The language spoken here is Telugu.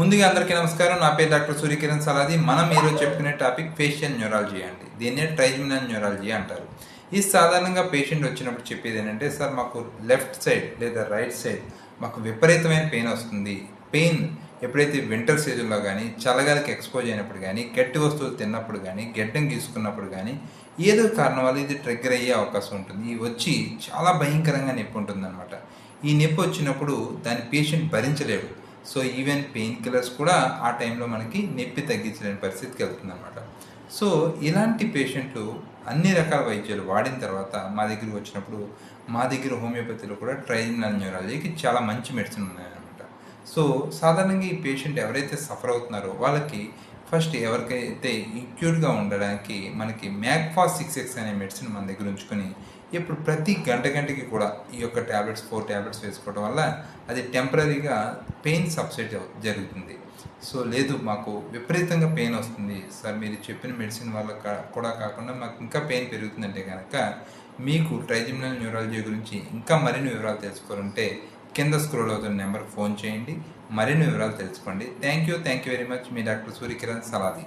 ముందుగా అందరికీ నమస్కారం. నా పేరు డాక్టర్ సూర్యకిరణ్ సలాది. మనం ఈరోజు చెప్పుకునే టాపిక్ ఫేషియల్ న్యూరాలజీ అండి. దీన్నే ట్రైజమినల్ న్యూరాలజీ అంటారు. ఈ సాధారణంగా పేషెంట్ వచ్చినప్పుడు చెప్పేది ఏంటంటే, సార్ మాకు లెఫ్ట్ సైడ్ లేదా రైట్ సైడ్ మాకు విపరీతమైన పెయిన్ వస్తుంది. పెయిన్ ఎప్పుడైతే వింటర్ సీజన్లో కానీ, చల్లగాలికి ఎక్స్పోజ్ అయినప్పుడు కానీ, గట్టి వస్తువులు తిన్నప్పుడు కానీ, గెడ్డం గీసుకున్నప్పుడు కానీ, ఏదో కారణం వల్ల ఇది ట్రిగ్గర్ అయ్యే అవకాశం ఉంటుంది. ఇది వచ్చి చాలా భయంకరంగా నొప్పి ఉంటుందన్నమాట. ఈ నొప్పి వచ్చినప్పుడు దాని పేషెంట్ భరించలేడు. సో ఈవెన్ పెయిన్ కిల్లర్స్ కూడా ఆ టైంలో మనకి నొప్పి తగ్గించలేని పరిస్థితికి వెళ్తుంది అనమాట. సో ఇలాంటి పేషెంట్లు అన్ని రకాల వైద్యాలు వాడిన తర్వాత మా దగ్గరికి వచ్చినప్పుడు మా దగ్గర హోమియోపతిలో కూడా ట్రైజమినల్ న్యూరాలజీకి చాలా మంచి మెడిసిన్ ఉన్నాయన్నమాట. సో సాధారణంగా ఈ పేషెంట్ ఎవరైతే సఫర్ అవుతున్నారో వాళ్ళకి ఫస్ట్ ఎవరికైతే అక్యూట్గా ఉండడానికి మనకి మ్యాక్ఫాస్ 6X అనే మెడిసిన్ మన దగ్గర ఉంచుకొని ఇప్పుడు ప్రతి గంటకి కూడా ఈ యొక్క ట్యాబ్లెట్స్ 4 ట్యాబ్లెట్స్ వేసుకోవడం వల్ల అది టెంపరీగా పెయిన్ సబ్సైడ్ జరుగుతుంది. సో లేదు మాకు విపరీతంగా పెయిన్ వస్తుంది సార్, మీరు చెప్పిన మెడిసిన్ వల్ల కూడా కాకుండా మాకు ఇంకా పెయిన్ పెరుగుతుందంటే కనుక మీకు ట్రైజమినల్ న్యూరాలజీ గురించి ఇంకా మరిన్ని వివరాలు తెలుసుకోవాలంటే కింద స్క్రోల్ అవుతున్న నెంబర్కి ఫోన్ చేయండి. మరిన్ని వివరాలు తెలుసుకోండి. Thank you very much. Me doctor Surya Kiran Saladi.